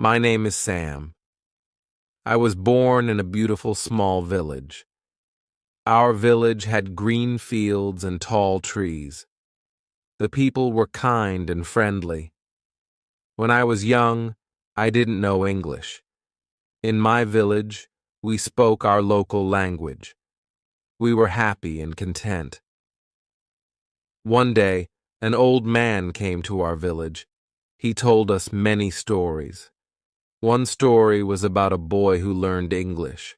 My name is Sam. I was born in a beautiful small village. Our village had green fields and tall trees. The people were kind and friendly. When I was young, I didn't know English. In my village, we spoke our local language. We were happy and content. One day, an old man came to our village. He told us many stories. One story was about a boy who learned English.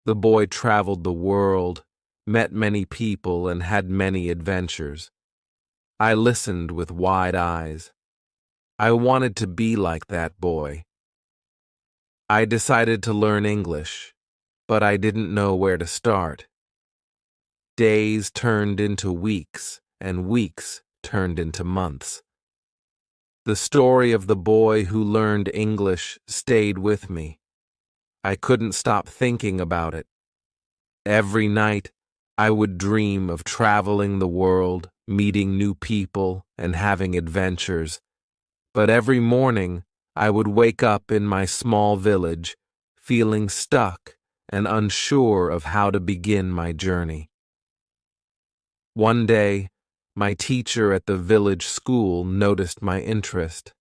The boy traveled the world, met many people, and had many adventures. I listened with wide eyes. I wanted to be like that boy. I decided to learn English, but I didn't know where to start. Days turned into weeks, and weeks turned into months. The story of the boy who learned English stayed with me. I couldn't stop thinking about it. Every night, I would dream of traveling the world, meeting new people, and having adventures. But every morning, I would wake up in my small village, feeling stuck and unsure of how to begin my journey. One day, my teacher at the village school noticed my interest.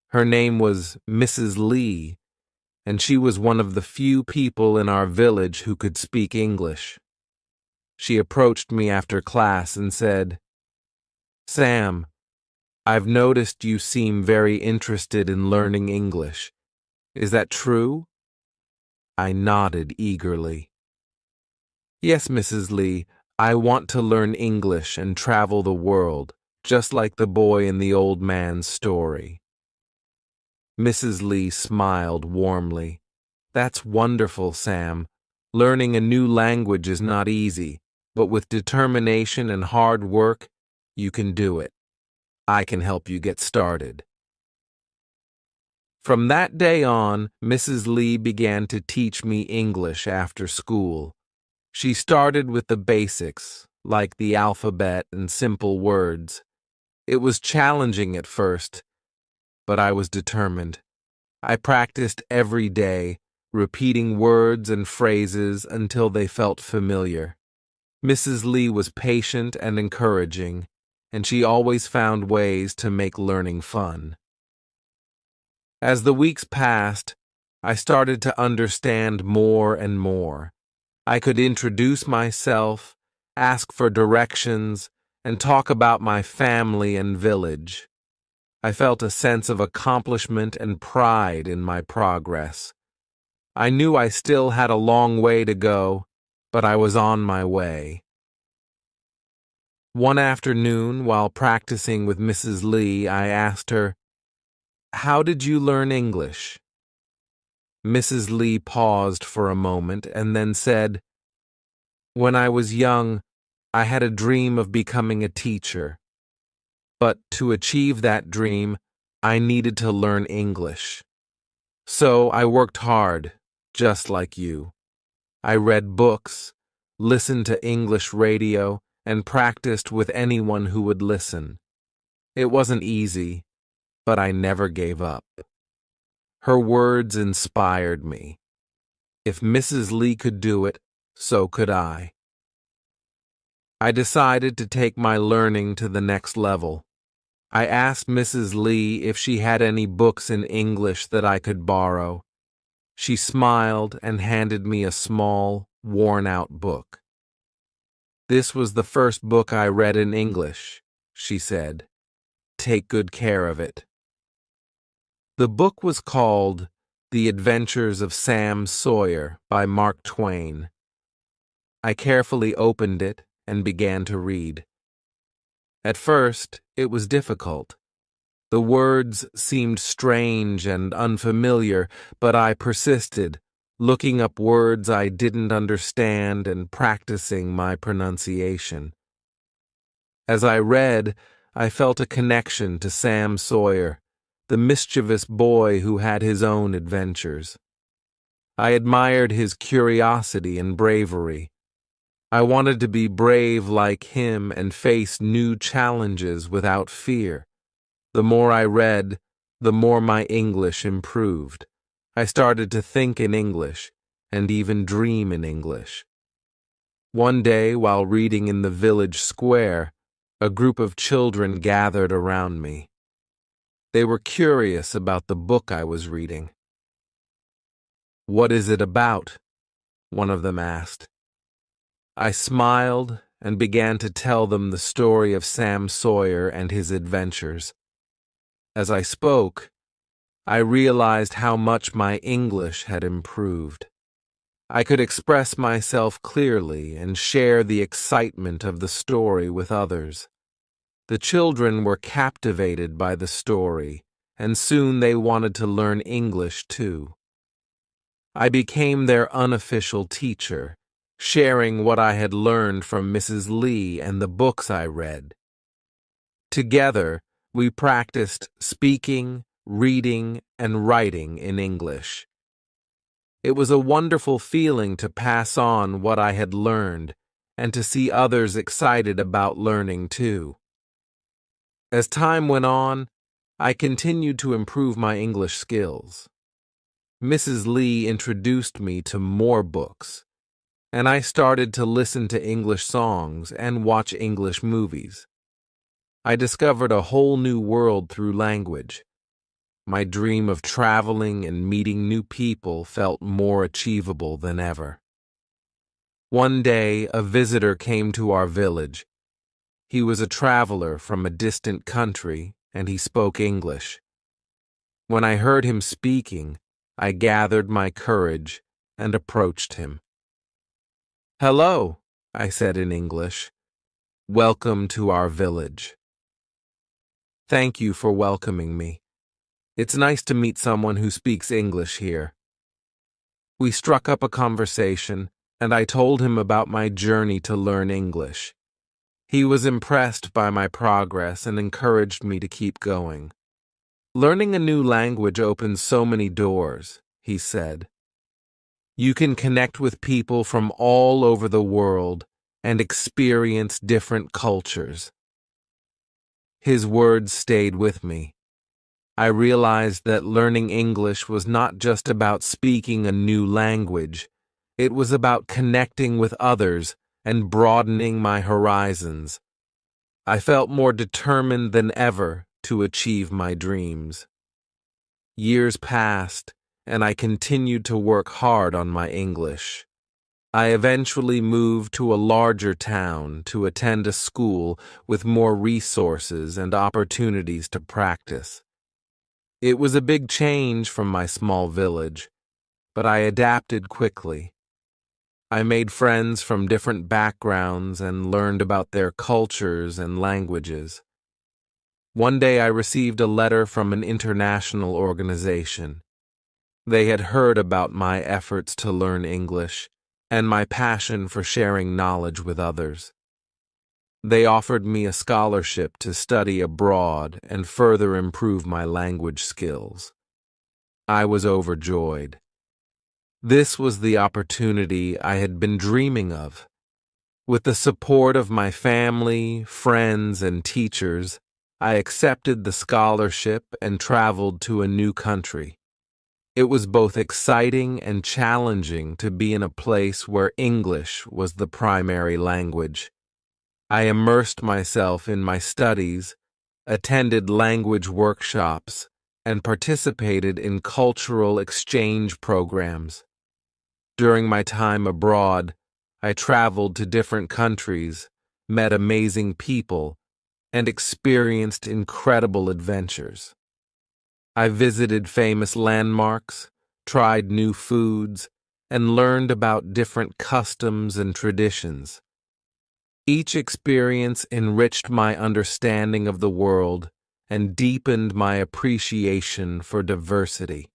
Her name was Mrs. Lee, and she was one of the few people in our village who could speak English. She approached me after class and said, "Sam, I've noticed you seem very interested in learning English. Is that true?" I nodded eagerly. "Yes, Mrs. Lee, I want to learn English and travel the world, just like the boy in the old man's story." Mrs. Lee smiled warmly. "That's wonderful, Sam. Learning a new language is not easy, but with determination and hard work, you can do it. I can help you get started." From that day on, Mrs. Lee began to teach me English after school. She started with the basics, like the alphabet and simple words. It was challenging at first, but I was determined. I practiced every day, repeating words and phrases until they felt familiar. Mrs. Lee was patient and encouraging, and she always found ways to make learning fun. As the weeks passed, I started to understand more and more. I could introduce myself, ask for directions, and talk about my family and village. I felt a sense of accomplishment and pride in my progress. I knew I still had a long way to go, but I was on my way. One afternoon, while practicing with Mrs. Lee, I asked her, "How did you learn English?" Mrs. Lee paused for a moment and then said, "When I was young, I had a dream of becoming a teacher. But to achieve that dream, I needed to learn English. So I worked hard, just like you. I read books, listened to English radio, and practiced with anyone who would listen. It wasn't easy, but I never gave up." Her words inspired me. If Mrs. Lee could do it, so could I. I decided to take my learning to the next level. I asked Mrs. Lee if she had any books in English that I could borrow. She smiled and handed me a small, worn-out book. "This was the first book I read in English," she said. "Take good care of it." The book was called The Adventures of Sam Sawyer by Mark Twain. I carefully opened it and began to read. At first, it was difficult. The words seemed strange and unfamiliar, but I persisted, looking up words I didn't understand and practicing my pronunciation. As I read, I felt a connection to Sam Sawyer, the mischievous boy who had his own adventures. I admired his curiosity and bravery. I wanted to be brave like him and face new challenges without fear. The more I read, the more my English improved. I started to think in English and even dream in English. One day, while reading in the village square, a group of children gathered around me. They were curious about the book I was reading. "What is it about?" one of them asked. I smiled and began to tell them the story of Sam Sawyer and his adventures. As I spoke, I realized how much my English had improved. I could express myself clearly and share the excitement of the story with others. The children were captivated by the story, and soon they wanted to learn English too. I became their unofficial teacher, sharing what I had learned from Mrs. Lee and the books I read. Together, we practiced speaking, reading, and writing in English. It was a wonderful feeling to pass on what I had learned and to see others excited about learning too. As time went on, I continued to improve my English skills. Mrs. Lee introduced me to more books, and I started to listen to English songs and watch English movies. I discovered a whole new world through language. My dream of traveling and meeting new people felt more achievable than ever. One day, a visitor came to our village. He was a traveler from a distant country, and he spoke English. When I heard him speaking, I gathered my courage and approached him. "Hello," I said in English. "Welcome to our village." "Thank you for welcoming me. It's nice to meet someone who speaks English here." We struck up a conversation, and I told him about my journey to learn English. He was impressed by my progress and encouraged me to keep going. "Learning a new language opens so many doors," he said. "You can connect with people from all over the world and experience different cultures." His words stayed with me. I realized that learning English was not just about speaking a new language. It was about connecting with others and broadening my horizons. I felt more determined than ever to achieve my dreams. Years passed, and I continued to work hard on my English. I eventually moved to a larger town to attend a school with more resources and opportunities to practice. It was a big change from my small village, but I adapted quickly. I made friends from different backgrounds and learned about their cultures and languages. One day I received a letter from an international organization. They had heard about my efforts to learn English and my passion for sharing knowledge with others. They offered me a scholarship to study abroad and further improve my language skills. I was overjoyed. This was the opportunity I had been dreaming of. With the support of my family, friends, and teachers, I accepted the scholarship and traveled to a new country. It was both exciting and challenging to be in a place where English was the primary language. I immersed myself in my studies, attended language workshops, and participated in cultural exchange programs. During my time abroad, I traveled to different countries, met amazing people, and experienced incredible adventures. I visited famous landmarks, tried new foods, and learned about different customs and traditions. Each experience enriched my understanding of the world and deepened my appreciation for diversity.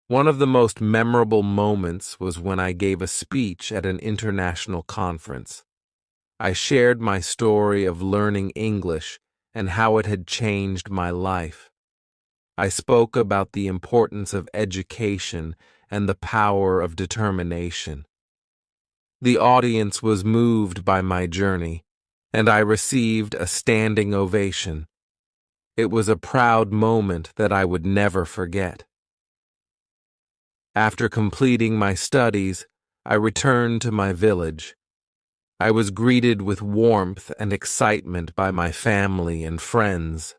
One of the most memorable moments was when I gave a speech at an international conference. I shared my story of learning English and how it had changed my life. I spoke about the importance of education and the power of determination. The audience was moved by my journey, and I received a standing ovation. It was a proud moment that I would never forget. After completing my studies, I returned to my village. I was greeted with warmth and excitement by my family and friends.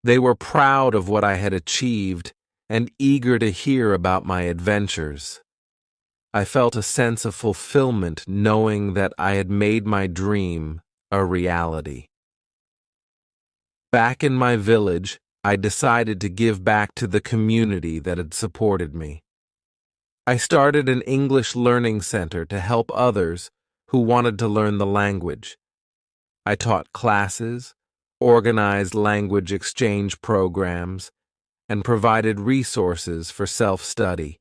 They were proud of what I had achieved and eager to hear about my adventures. I felt a sense of fulfillment knowing that I had made my dream a reality. Back in my village, I decided to give back to the community that had supported me. I started an English learning center to help others who wanted to learn the language. I taught classes, organized language exchange programs, and provided resources for self-study.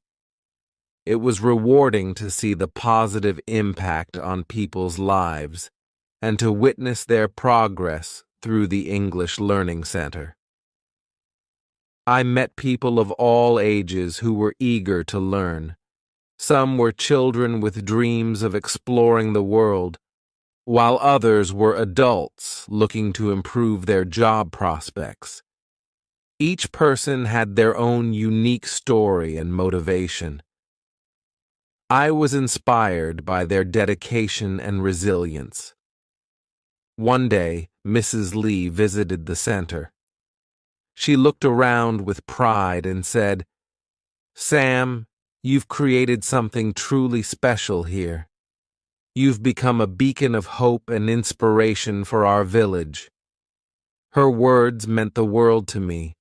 It was rewarding to see the positive impact on people's lives and to witness their progress through the English Learning Center. I met people of all ages who were eager to learn. Some were children with dreams of exploring the world, while others were adults looking to improve their job prospects. Each person had their own unique story and motivation. I was inspired by their dedication and resilience. One day, Mrs. Lee visited the center. She looked around with pride and said, "Sam, you've created something truly special here. You've become a beacon of hope and inspiration for our village." Her words meant the world to me.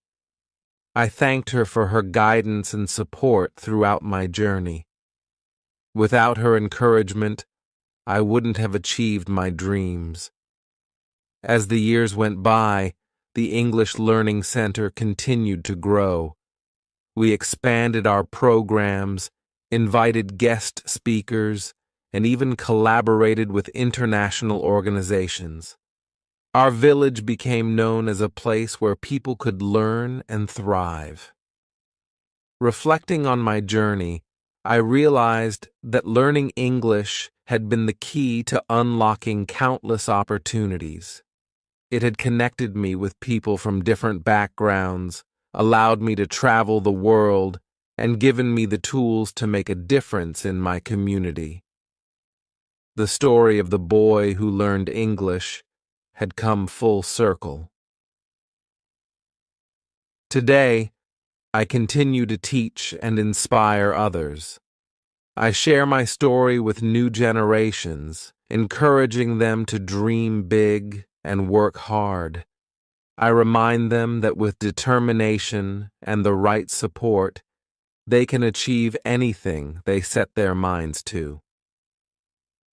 I thanked her for her guidance and support throughout my journey. Without her encouragement, I wouldn't have achieved my dreams. As the years went by, the English Learning Center continued to grow. We expanded our programs, invited guest speakers, and even collaborated with international organizations. Our village became known as a place where people could learn and thrive. Reflecting on my journey, I realized that learning English had been the key to unlocking countless opportunities. It had connected me with people from different backgrounds, allowed me to travel the world, and given me the tools to make a difference in my community. The story of the boy who learned English had come full circle. Today, I continue to teach and inspire others. I share my story with new generations, encouraging them to dream big and work hard. I remind them that with determination and the right support, they can achieve anything they set their minds to.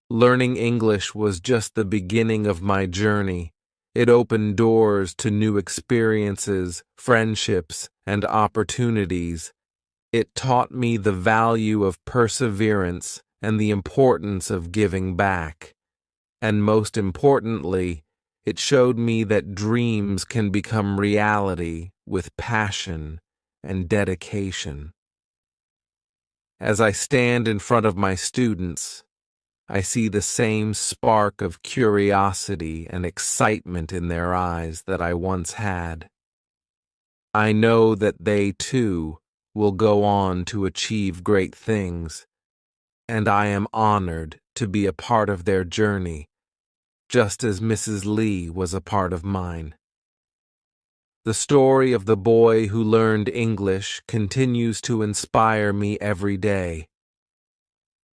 Learning English was just the beginning of my journey. It opened doors to new experiences, friendships, and opportunities. It taught me the value of perseverance and the importance of giving back. And most importantly, it showed me that dreams can become reality with passion and dedication. As I stand in front of my students, I see the same spark of curiosity and excitement in their eyes that I once had. I know that they, too, will go on to achieve great things, and I am honored to be a part of their journey, just as Mrs. Lee was a part of mine. The story of the boy who learned English continues to inspire me every day.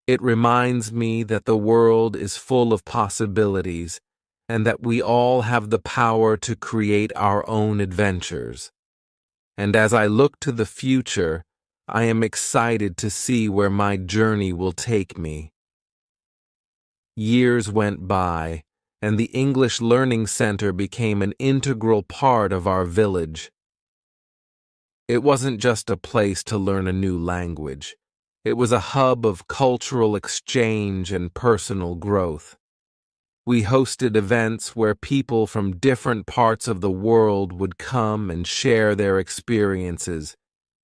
It reminds me that the world is full of possibilities and that we all have the power to create our own adventures. And as I look to the future, I am excited to see where my journey will take me. Years went by, and the English Learning Center became an integral part of our village. It wasn't just a place to learn a new language. It was a hub of cultural exchange and personal growth. We hosted events where people from different parts of the world would come and share their experiences,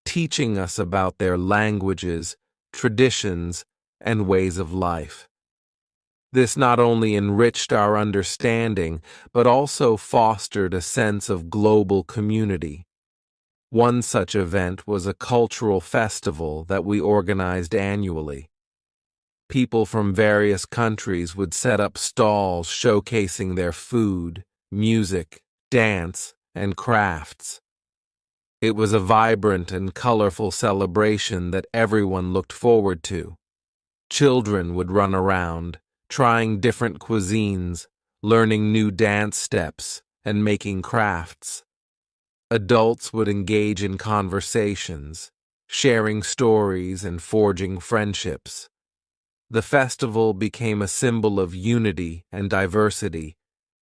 teaching us about their languages, traditions, and ways of life. This not only enriched our understanding, but also fostered a sense of global community. One such event was a cultural festival that we organized annually. People from various countries would set up stalls showcasing their food, music, dance, and crafts. It was a vibrant and colorful celebration that everyone looked forward to. Children would run around, trying different cuisines, learning new dance steps, and making crafts. Adults would engage in conversations, sharing stories and forging friendships. The festival became a symbol of unity and diversity,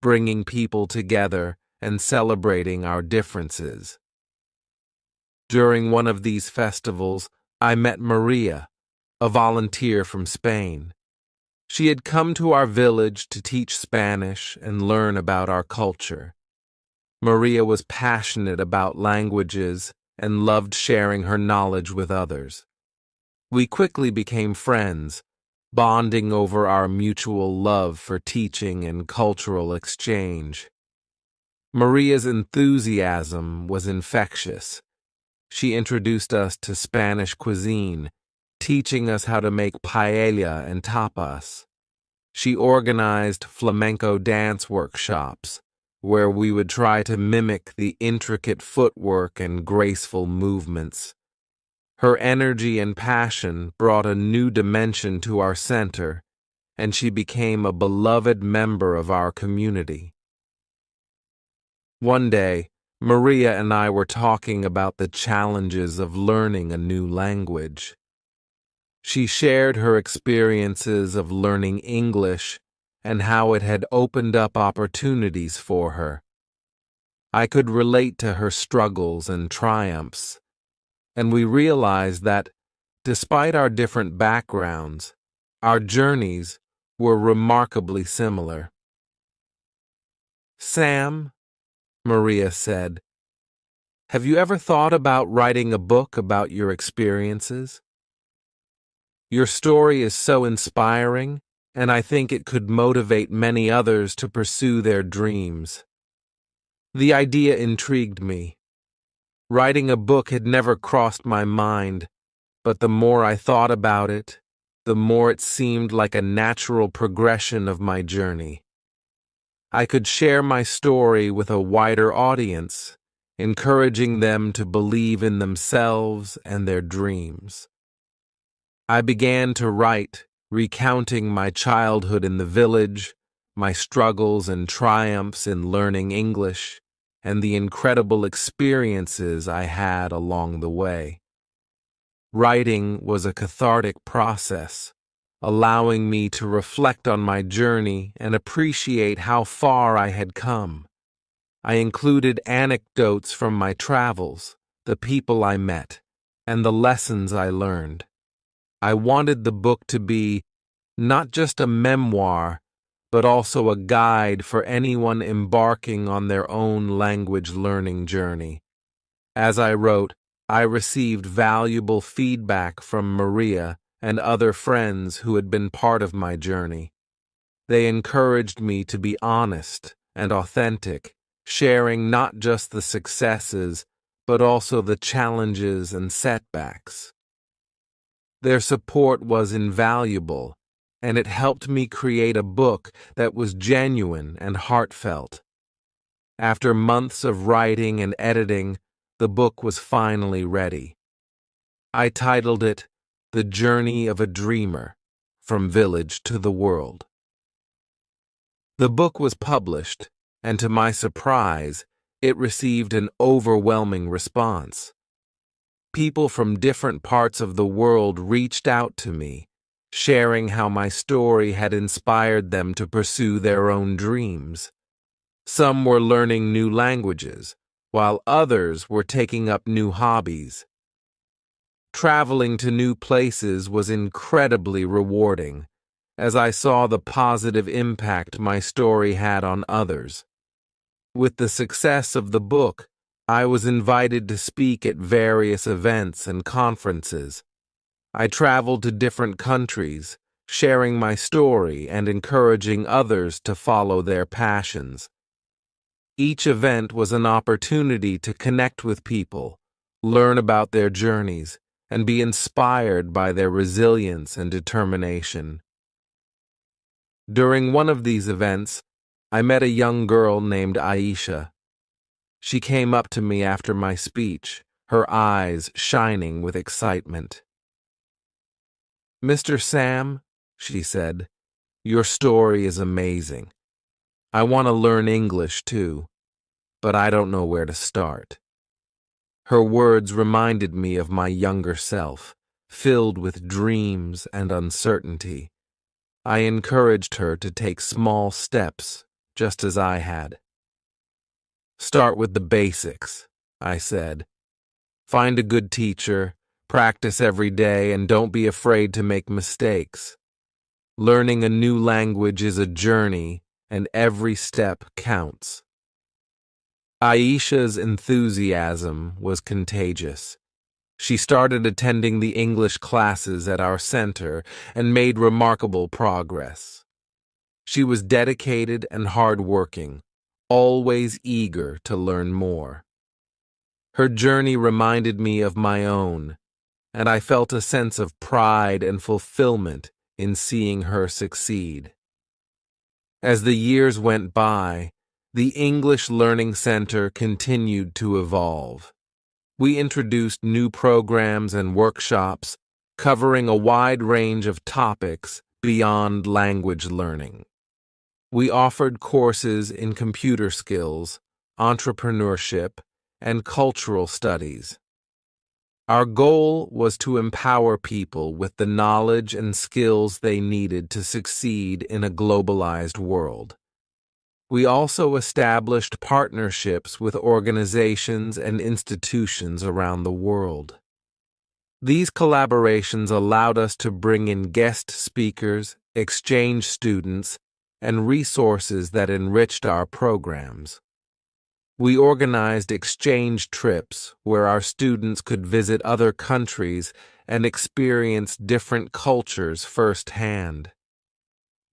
bringing people together and celebrating our differences. During one of these festivals, I met Maria, a volunteer from Spain. She had come to our village to teach Spanish and learn about our culture. Maria was passionate about languages and loved sharing her knowledge with others. We quickly became friends, bonding over our mutual love for teaching and cultural exchange. Maria's enthusiasm was infectious. She introduced us to Spanish cuisine, teaching us how to make paella and tapas. She organized flamenco dance workshops, where we would try to mimic the intricate footwork and graceful movements. Her energy and passion brought a new dimension to our center, and she became a beloved member of our community. One day, Maria and I were talking about the challenges of learning a new language. She shared her experiences of learning English and how it had opened up opportunities for her. I could relate to her struggles and triumphs, and we realized that, despite our different backgrounds, our journeys were remarkably similar. "Sam," Maria said, "have you ever thought about writing a book about your experiences? Your story is so inspiring, and I think it could motivate many others to pursue their dreams." The idea intrigued me. Writing a book had never crossed my mind, but the more I thought about it, the more it seemed like a natural progression of my journey. I could share my story with a wider audience, encouraging them to believe in themselves and their dreams. I began to write, recounting my childhood in the village, my struggles and triumphs in learning English, and the incredible experiences I had along the way. Writing was a cathartic process, allowing me to reflect on my journey and appreciate how far I had come. I included anecdotes from my travels, the people I met, and the lessons I learned. I wanted the book to be not just a memoir, but also a guide for anyone embarking on their own language learning journey. As I wrote, I received valuable feedback from Maria and other friends who had been part of my journey. They encouraged me to be honest and authentic, sharing not just the successes, but also the challenges and setbacks. Their support was invaluable, and it helped me create a book that was genuine and heartfelt. After months of writing and editing, the book was finally ready. I titled it The Journey of a Dreamer, From Village to the World. The book was published, and to my surprise, it received an overwhelming response. People from different parts of the world reached out to me, sharing how my story had inspired them to pursue their own dreams. Some were learning new languages, while others were taking up new hobbies. Traveling to new places was incredibly rewarding, as I saw the positive impact my story had on others. With the success of the book, I was invited to speak at various events and conferences. I traveled to different countries, sharing my story and encouraging others to follow their passions. Each event was an opportunity to connect with people, learn about their journeys, and be inspired by their resilience and determination. During one of these events, I met a young girl named Aisha. She came up to me after my speech, her eyes shining with excitement. "Mr. Sam," she said, "your story is amazing. I want to learn English too, but I don't know where to start." Her words reminded me of my younger self, filled with dreams and uncertainty. I encouraged her to take small steps, just as I had. "Start with the basics," I said. "Find a good teacher, practice every day, and don't be afraid to make mistakes. Learning a new language is a journey, and every step counts." Aisha's enthusiasm was contagious. She started attending the English classes at our center and made remarkable progress. She was dedicated and hardworking, always eager to learn more. Her journey reminded me of my own, and I felt a sense of pride and fulfillment in seeing her succeed. As the years went by, the English Learning Center continued to evolve. We introduced new programs and workshops covering a wide range of topics beyond language learning. We offered courses in computer skills, entrepreneurship, and cultural studies. Our goal was to empower people with the knowledge and skills they needed to succeed in a globalized world. We also established partnerships with organizations and institutions around the world. These collaborations allowed us to bring in guest speakers, exchange students, and resources that enriched our programs. We organized exchange trips where our students could visit other countries and experience different cultures firsthand.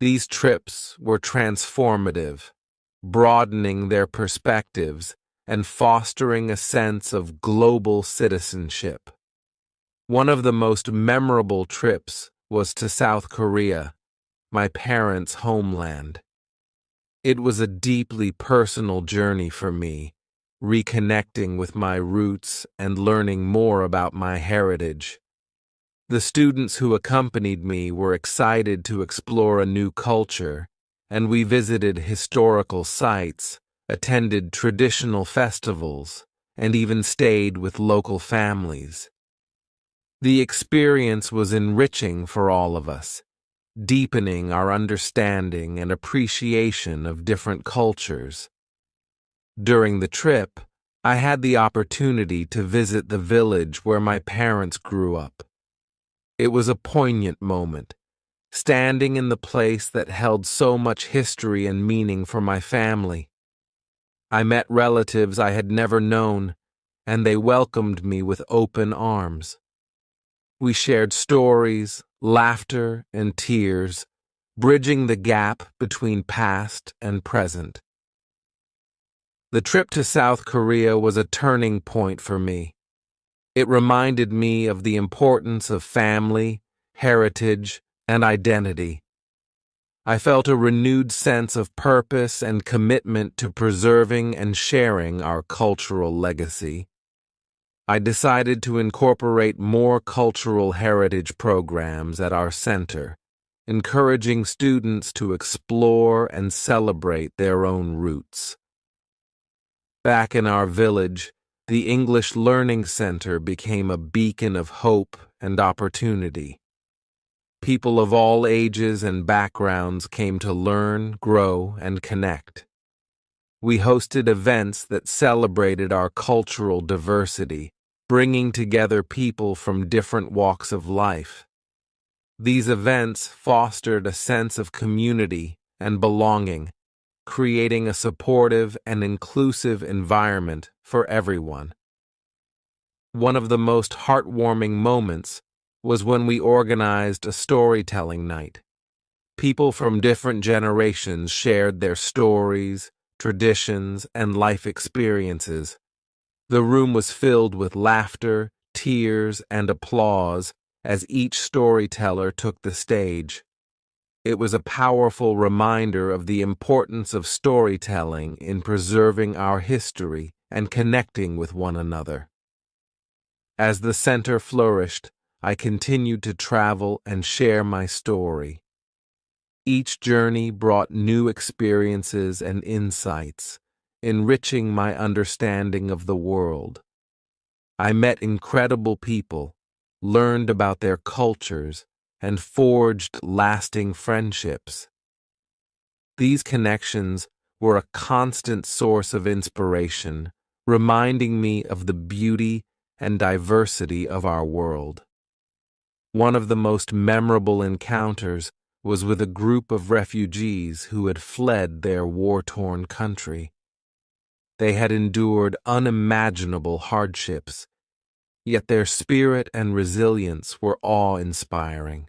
These trips were transformative, broadening their perspectives and fostering a sense of global citizenship. One of the most memorable trips was to South Korea, my parents' homeland. It was a deeply personal journey for me, reconnecting with my roots and learning more about my heritage. The students who accompanied me were excited to explore a new culture, and we visited historical sites, attended traditional festivals, and even stayed with local families. The experience was enriching for all of us, deepening our understanding and appreciation of different cultures. During the trip, I had the opportunity to visit the village where my parents grew up. It was a poignant moment, standing in the place that held so much history and meaning for my family. I met relatives I had never known, and they welcomed me with open arms. We shared stories, laughter, and tears, bridging the gap between past and present. The trip to South Korea was a turning point for me. It reminded me of the importance of family, heritage, and identity. I felt a renewed sense of purpose and commitment to preserving and sharing our cultural legacy. I decided to incorporate more cultural heritage programs at our center, encouraging students to explore and celebrate their own roots. Back in our village, the English Learning Center became a beacon of hope and opportunity. People of all ages and backgrounds came to learn, grow, and connect. We hosted events that celebrated our cultural diversity, bringing together people from different walks of life. These events fostered a sense of community and belonging, creating a supportive and inclusive environment for everyone. One of the most heartwarming moments was when we organized a storytelling night. People from different generations shared their stories, traditions, and life experiences. The room was filled with laughter, tears, and applause as each storyteller took the stage. It was a powerful reminder of the importance of storytelling in preserving our history and connecting with one another. As the center flourished, I continued to travel and share my story. Each journey brought new experiences and insights, enriching my understanding of the world. I met incredible people, learned about their cultures, and forged lasting friendships. These connections were a constant source of inspiration, reminding me of the beauty and diversity of our world. One of the most memorable encounters was with a group of refugees who had fled their war-torn country. They had endured unimaginable hardships, yet their spirit and resilience were awe-inspiring.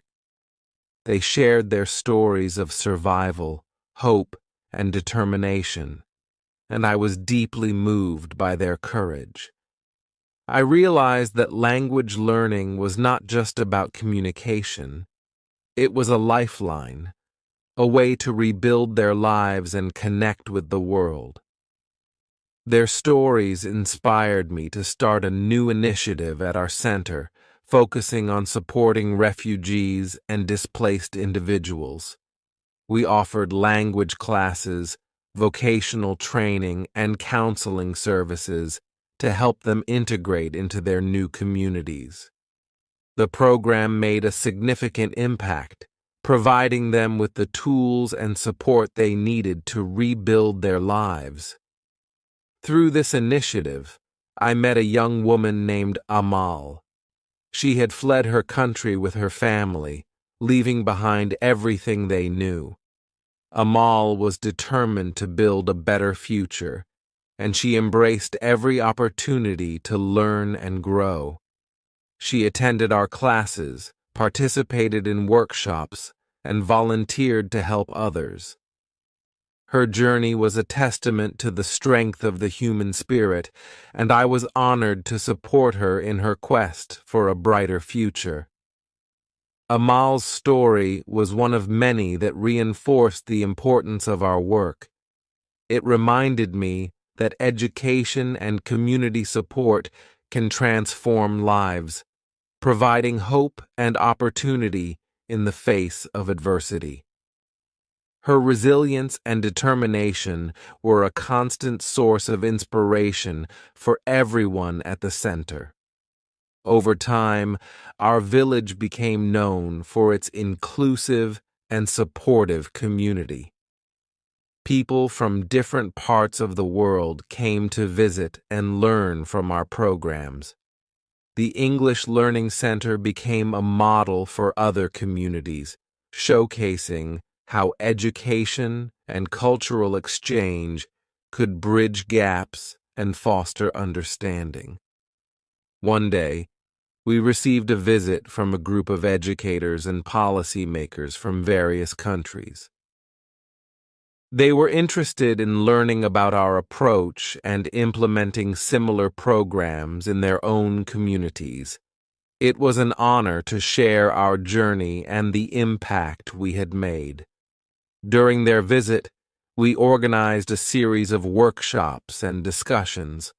They shared their stories of survival, hope, and determination, and I was deeply moved by their courage. I realized that language learning was not just about communication. It was a lifeline, a way to rebuild their lives and connect with the world. Their stories inspired me to start a new initiative at our center, focusing on supporting refugees and displaced individuals. We offered language classes, vocational training, and counseling services to help them integrate into their new communities. The program made a significant impact, providing them with the tools and support they needed to rebuild their lives. Through this initiative, I met a young woman named Amal. She had fled her country with her family, leaving behind everything they knew. Amal was determined to build a better future, and she embraced every opportunity to learn and grow. She attended our classes, participated in workshops, and volunteered to help others. Her journey was a testament to the strength of the human spirit, and I was honored to support her in her quest for a brighter future. Amal's story was one of many that reinforced the importance of our work. It reminded me that education and community support can transform lives, providing hope and opportunity in the face of adversity. Her resilience and determination were a constant source of inspiration for everyone at the center. Over time, our village became known for its inclusive and supportive community. People from different parts of the world came to visit and learn from our programs. The English Learning Center became a model for other communities, showcasing how education and cultural exchange could bridge gaps and foster understanding. One day, we received a visit from a group of educators and policymakers from various countries. They were interested in learning about our approach and implementing similar programs in their own communities. It was an honor to share our journey and the impact we had made. During their visit, we organized a series of workshops and discussions,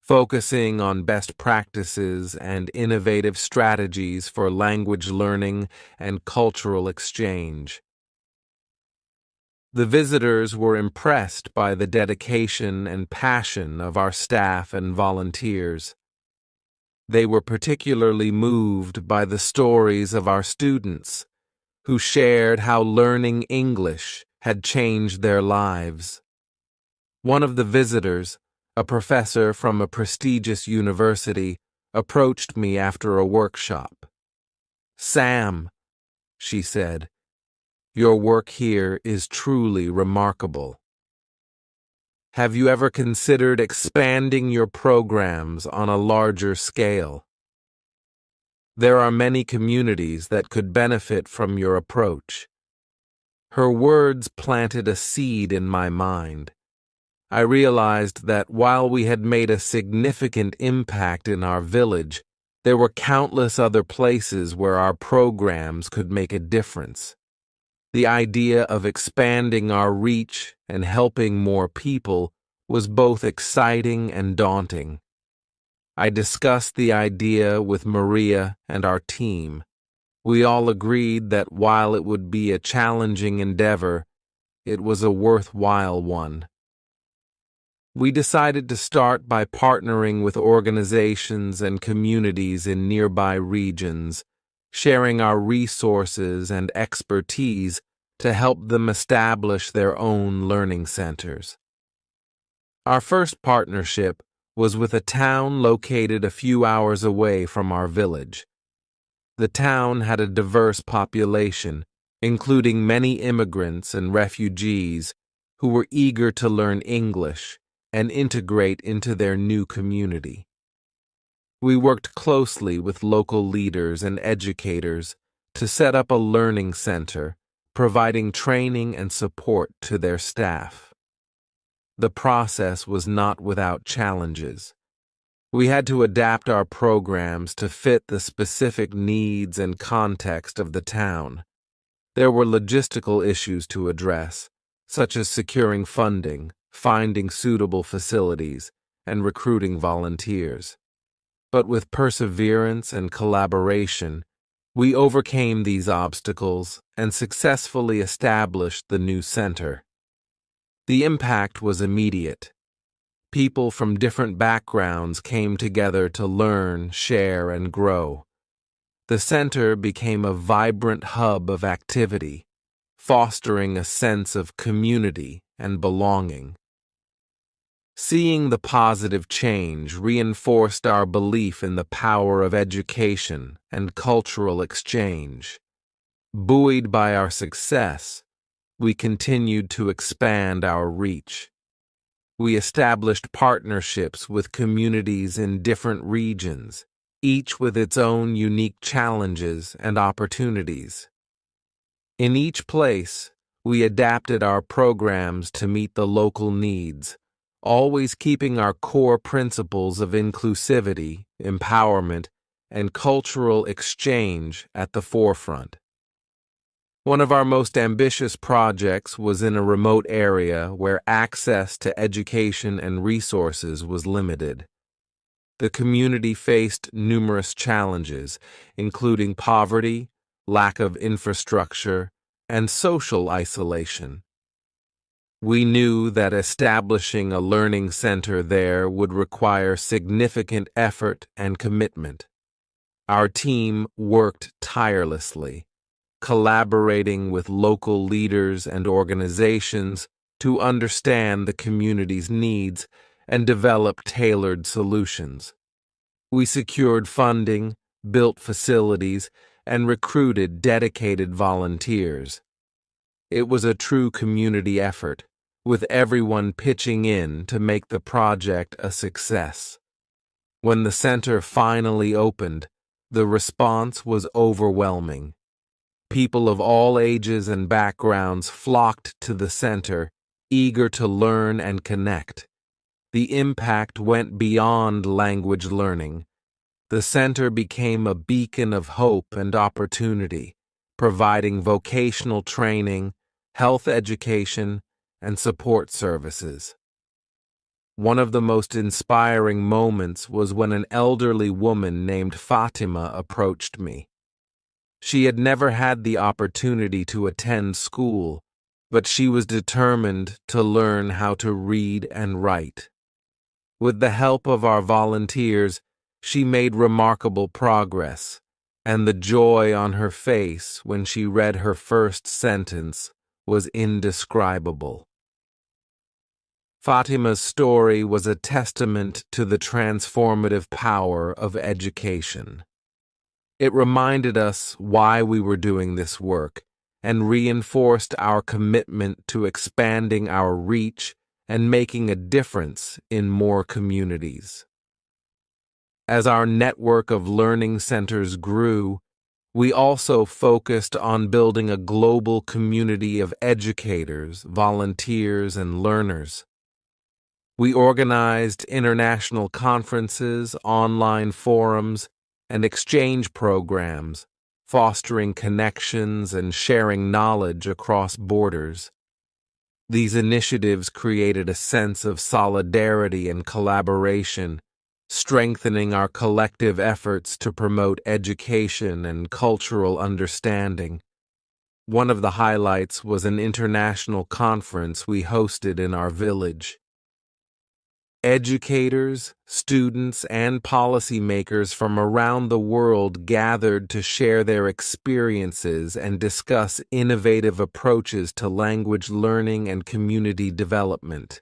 focusing on best practices and innovative strategies for language learning and cultural exchange. The visitors were impressed by the dedication and passion of our staff and volunteers. They were particularly moved by the stories of our students, who shared how learning English had changed their lives. One of the visitors, a professor from a prestigious university, approached me after a workshop. "Sam," she said, "your work here is truly remarkable. Have you ever considered expanding your programs on a larger scale?" There are many communities that could benefit from your approach." Her words planted a seed in my mind. I realized that while we had made a significant impact in our village, there were countless other places where our programs could make a difference. The idea of expanding our reach and helping more people was both exciting and daunting. I discussed the idea with Maria and our team. We all agreed that while it would be a challenging endeavor, it was a worthwhile one. We decided to start by partnering with organizations and communities in nearby regions, sharing our resources and expertise to help them establish their own learning centers. Our first partnership was with a town located a few hours away from our village. The town had a diverse population, including many immigrants and refugees who were eager to learn English and integrate into their new community. We worked closely with local leaders and educators to set up a learning center, providing training and support to their staff. The process was not without challenges. We had to adapt our programs to fit the specific needs and context of the town. There were logistical issues to address, such as securing funding, finding suitable facilities, and recruiting volunteers. But with perseverance and collaboration, we overcame these obstacles and successfully established the new center. The impact was immediate. People from different backgrounds came together to learn, share, and grow. The center became a vibrant hub of activity, fostering a sense of community and belonging. Seeing the positive change reinforced our belief in the power of education and cultural exchange. Buoyed by our success, we continued to expand our reach. We established partnerships with communities in different regions, each with its own unique challenges and opportunities. In each place, we adapted our programs to meet the local needs, always keeping our core principles of inclusivity, empowerment, and cultural exchange at the forefront. One of our most ambitious projects was in a remote area where access to education and resources was limited. The community faced numerous challenges, including poverty, lack of infrastructure, and social isolation. We knew that establishing a learning center there would require significant effort and commitment. Our team worked tirelessly, collaborating with local leaders and organizations to understand the community's needs and develop tailored solutions. We secured funding, built facilities, and recruited dedicated volunteers. It was a true community effort, with everyone pitching in to make the project a success. When the center finally opened, the response was overwhelming. People of all ages and backgrounds flocked to the center, eager to learn and connect. The impact went beyond language learning. The center became a beacon of hope and opportunity, providing vocational training, health education, and support services. One of the most inspiring moments was when an elderly woman named Fatima approached me. She had never had the opportunity to attend school, but she was determined to learn how to read and write. With the help of our volunteers, she made remarkable progress, and the joy on her face when she read her first sentence was indescribable. Fatima's story was a testament to the transformative power of education. It reminded us why we were doing this work and reinforced our commitment to expanding our reach and making a difference in more communities. As our network of learning centers grew, we also focused on building a global community of educators, volunteers, and learners. We organized international conferences, online forums, and exchange programs, fostering connections and sharing knowledge across borders. These initiatives created a sense of solidarity and collaboration, strengthening our collective efforts to promote education and cultural understanding. One of the highlights was an international conference we hosted in our village. Educators, students, and policymakers from around the world gathered to share their experiences and discuss innovative approaches to language learning and community development.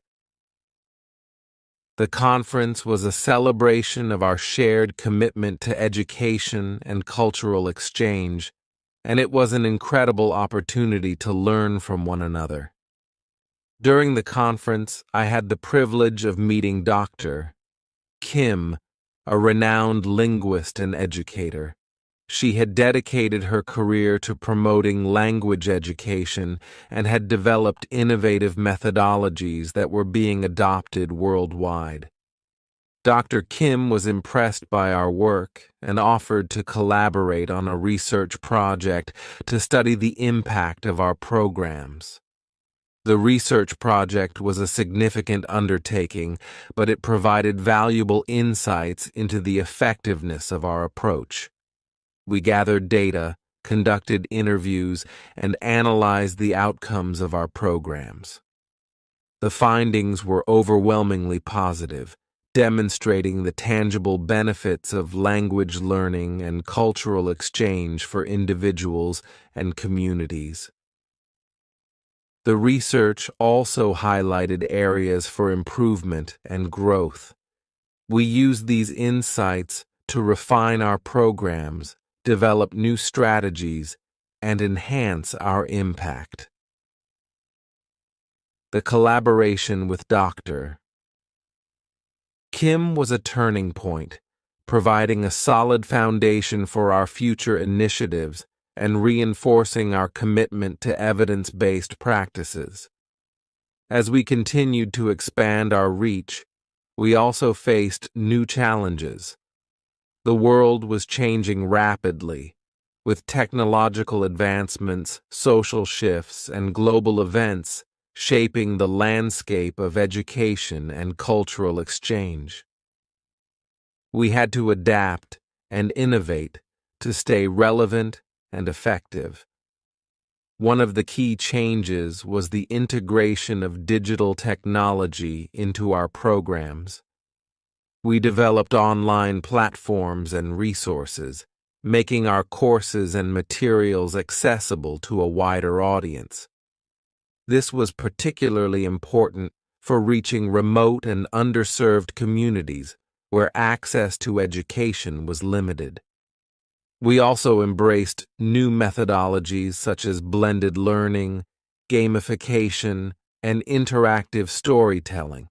The conference was a celebration of our shared commitment to education and cultural exchange, and it was an incredible opportunity to learn from one another. During the conference, I had the privilege of meeting Dr. Kim, a renowned linguist and educator. She had dedicated her career to promoting language education and had developed innovative methodologies that were being adopted worldwide. Dr. Kim was impressed by our work and offered to collaborate on a research project to study the impact of our programs. The research project was a significant undertaking, but it provided valuable insights into the effectiveness of our approach. We gathered data, conducted interviews, and analyzed the outcomes of our programs. The findings were overwhelmingly positive, demonstrating the tangible benefits of language learning and cultural exchange for individuals and communities. The research also highlighted areas for improvement and growth. We used these insights to refine our programs, develop new strategies, and enhance our impact. The collaboration with Dr. Kim was a turning point, providing a solid foundation for our future initiatives and reinforcing our commitment to evidence-based practices. As we continued to expand our reach, we also faced new challenges. The world was changing rapidly, with technological advancements, social shifts, and global events shaping the landscape of education and cultural exchange. We had to adapt and innovate to stay relevant and effective. One of the key changes was the integration of digital technology into our programs. We developed online platforms and resources, making our courses and materials accessible to a wider audience. This was particularly important for reaching remote and underserved communities where access to education was limited. We also embraced new methodologies such as blended learning, gamification, and interactive storytelling.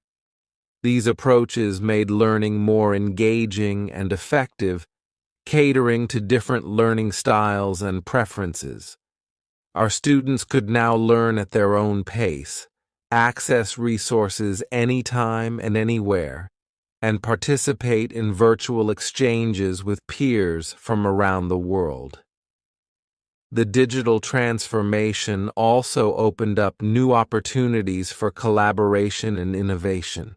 These approaches made learning more engaging and effective, catering to different learning styles and preferences. Our students could now learn at their own pace, access resources anytime and anywhere, and participate in virtual exchanges with peers from around the world. The digital transformation also opened up new opportunities for collaboration and innovation.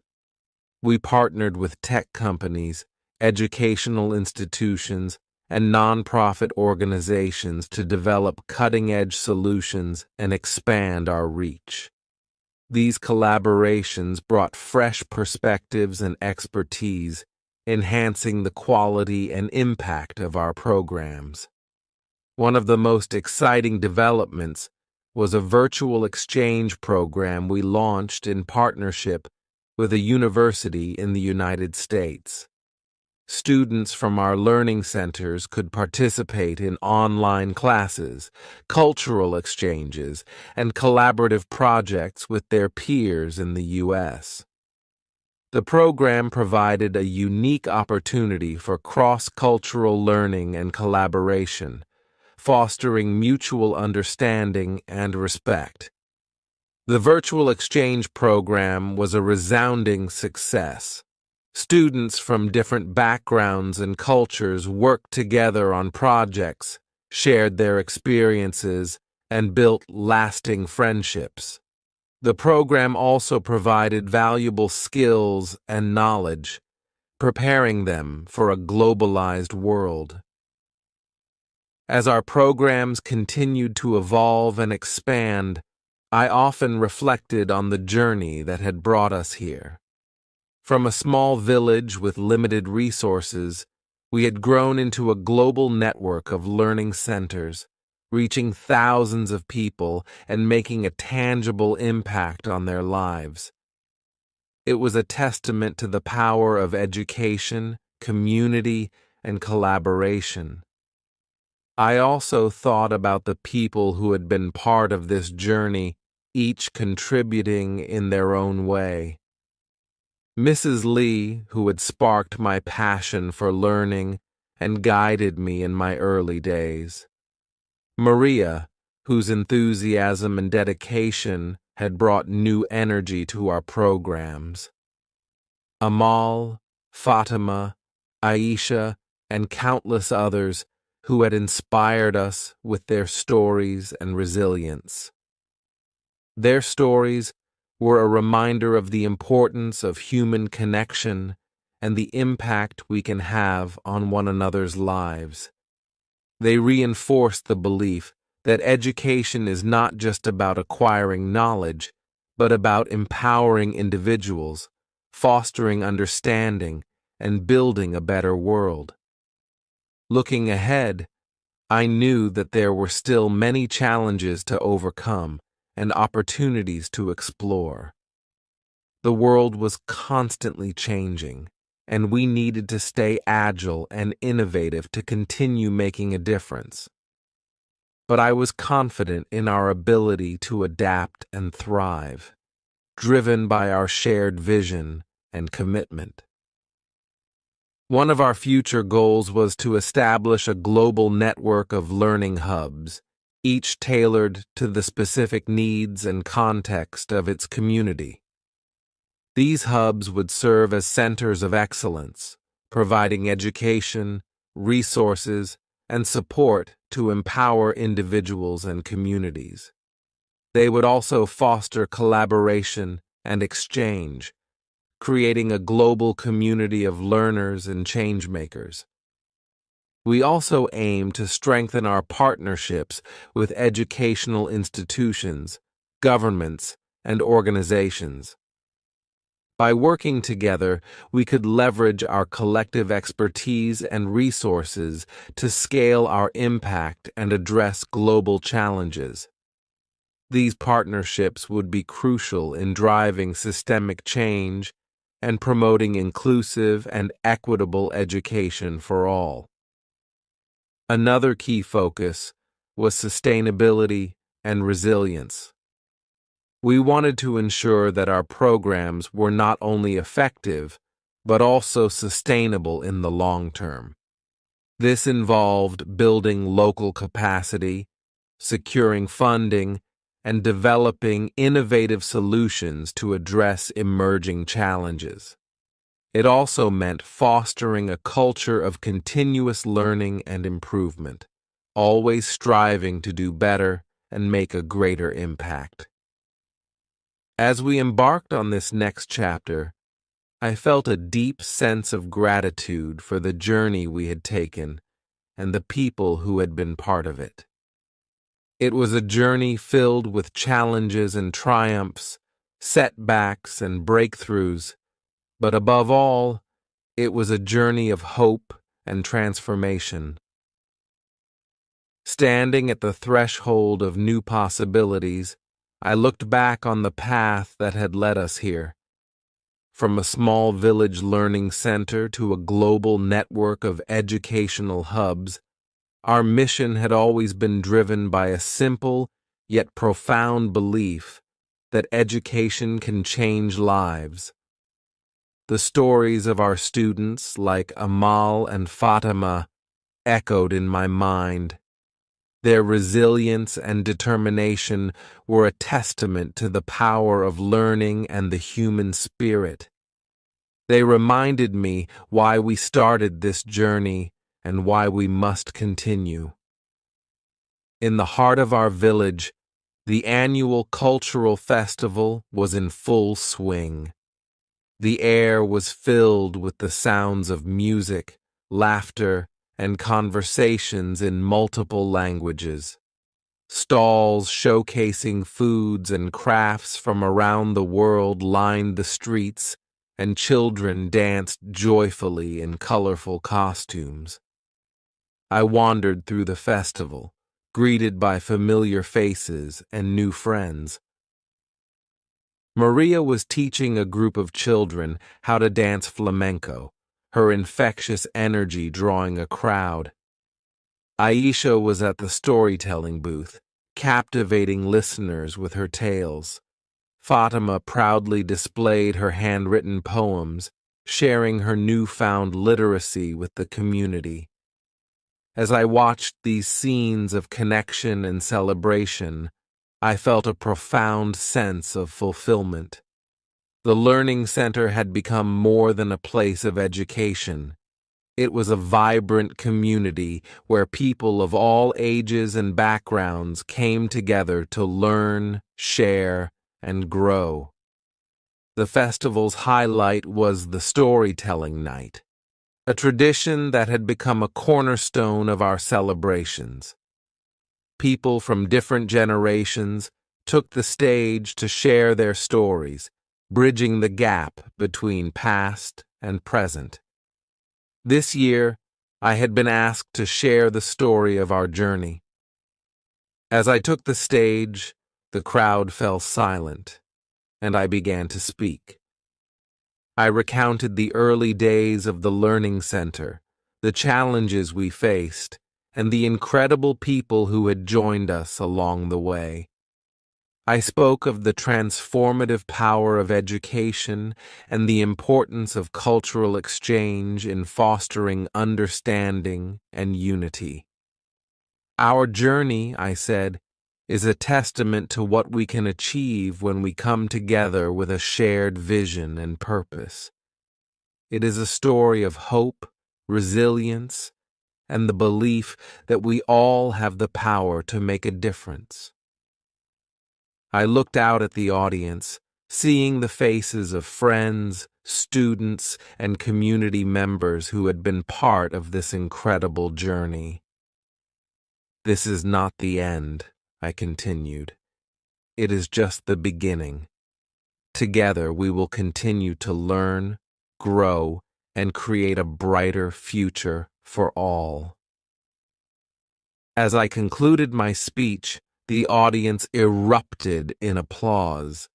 We partnered with tech companies, educational institutions, and nonprofit organizations to develop cutting-edge solutions and expand our reach. These collaborations brought fresh perspectives and expertise, enhancing the quality and impact of our programs. One of the most exciting developments was a virtual exchange program we launched in partnership with a university in the United States. Students from our learning centers could participate in online classes, cultural exchanges, and collaborative projects with their peers in the U.S. The program provided a unique opportunity for cross-cultural learning and collaboration, fostering mutual understanding and respect. The virtual exchange program was a resounding success. Students from different backgrounds and cultures worked together on projects, shared their experiences, and built lasting friendships. The program also provided valuable skills and knowledge, preparing them for a globalized world. As our programs continued to evolve and expand, I often reflected on the journey that had brought us here. From a small village with limited resources, we had grown into a global network of learning centers, reaching thousands of people and making a tangible impact on their lives. It was a testament to the power of education, community, and collaboration. I also thought about the people who had been part of this journey, each contributing in their own way. Mrs. Lee, who had sparked my passion for learning and guided me in my early days. Maria, whose enthusiasm and dedication had brought new energy to our programs. Amal, Fatima, Aisha, and countless others who had inspired us with their stories and resilience. Their stories were a reminder of the importance of human connection and the impact we can have on one another's lives. They reinforced the belief that education is not just about acquiring knowledge, but about empowering individuals, fostering understanding, and building a better world. Looking ahead, I knew that there were still many challenges to overcome and opportunities to explore. The world was constantly changing, and we needed to stay agile and innovative to continue making a difference. But I was confident in our ability to adapt and thrive, driven by our shared vision and commitment. One of our future goals was to establish a global network of learning hubs, each tailored to the specific needs and context of its community. These hubs would serve as centers of excellence, providing education, resources, and support to empower individuals and communities. They would also foster collaboration and exchange, creating a global community of learners and changemakers. We also aim to strengthen our partnerships with educational institutions, governments, and organizations. By working together, we could leverage our collective expertise and resources to scale our impact and address global challenges. These partnerships would be crucial in driving systemic change and promoting inclusive and equitable education for all. Another key focus was sustainability and resilience. We wanted to ensure that our programs were not only effective, but also sustainable in the long term. This involved building local capacity, securing funding, and developing innovative solutions to address emerging challenges. It also meant fostering a culture of continuous learning and improvement, always striving to do better and make a greater impact. As we embarked on this next chapter, I felt a deep sense of gratitude for the journey we had taken and the people who had been part of it. It was a journey filled with challenges and triumphs, setbacks and breakthroughs, but above all, it was a journey of hope and transformation. Standing at the threshold of new possibilities, I looked back on the path that had led us here. From a small village learning center to a global network of educational hubs, our mission had always been driven by a simple yet profound belief that education can change lives. the stories of our students like Amal and Fatima echoed in my mind. Their resilience and determination were a testament to the power of learning and the human spirit. They reminded me why we started this journey and why we must continue. In the heart of our village, the annual cultural festival was in full swing. The air was filled with the sounds of music, laughter, and conversations in multiple languages. Stalls showcasing foods and crafts from around the world lined the streets, and children danced joyfully in colorful costumes. I wandered through the festival, greeted by familiar faces and new friends. Maria was teaching a group of children how to dance flamenco, her infectious energy drawing a crowd. Aisha was at the storytelling booth, captivating listeners with her tales. Fatima proudly displayed her handwritten poems, sharing her newfound literacy with the community. As I watched these scenes of connection and celebration, I felt a profound sense of fulfillment. The Learning Center had become more than a place of education. It was a vibrant community where people of all ages and backgrounds came together to learn, share, and grow. The festival's highlight was the storytelling night, a tradition that had become a cornerstone of our celebrations. People from different generations took the stage to share their stories, bridging the gap between past and present. This year, I had been asked to share the story of our journey. As I took the stage, the crowd fell silent, and I began to speak. I recounted the early days of the Learning Center, the challenges we faced, and the incredible people who had joined us along the way. I spoke of the transformative power of education and the importance of cultural exchange in fostering understanding and unity. Our journey, I said, is a testament to what we can achieve when we come together with a shared vision and purpose. It is a story of hope, resilience, and the belief that we all have the power to make a difference. I looked out at the audience, seeing the faces of friends, students, and community members who had been part of this incredible journey. This is not the end, I continued. It is just the beginning. Together we will continue to learn, grow, and create a brighter future for all. As I concluded my speech, the audience erupted in applause.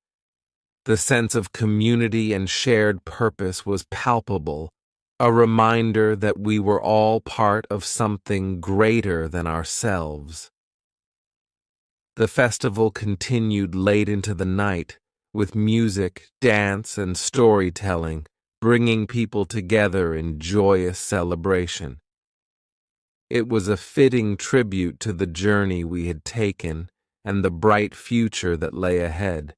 The sense of community and shared purpose was palpable, a reminder that we were all part of something greater than ourselves. The festival continued late into the night, with music, dance, and storytelling, bringing people together in joyous celebration. It was a fitting tribute to the journey we had taken and the bright future that lay ahead.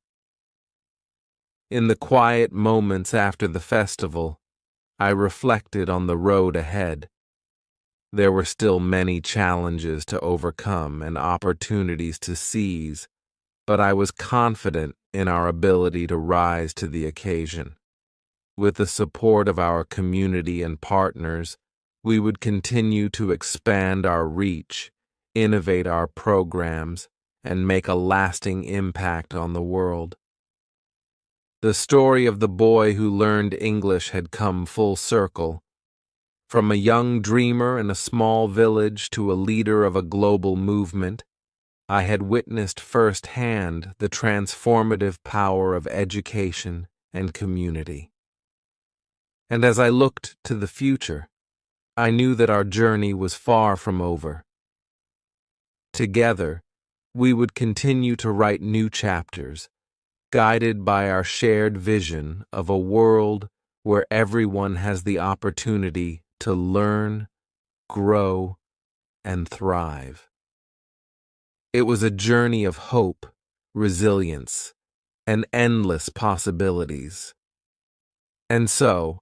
In the quiet moments after the festival, I reflected on the road ahead. There were still many challenges to overcome and opportunities to seize, but I was confident in our ability to rise to the occasion. With the support of our community and partners, we would continue to expand our reach, innovate our programs, and make a lasting impact on the world. The story of the boy who learned English had come full circle. From a young dreamer in a small village to a leader of a global movement, I had witnessed firsthand the transformative power of education and community. And as I looked to the future, I knew that our journey was far from over. Together, we would continue to write new chapters, guided by our shared vision of a world where everyone has the opportunity to learn, grow, and thrive. It was a journey of hope, resilience, and endless possibilities. And so,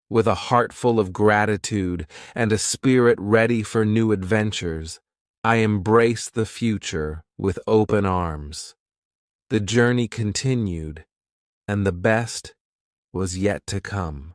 with a heart full of gratitude and a spirit ready for new adventures, I embrace the future with open arms. The journey continued, and the best was yet to come.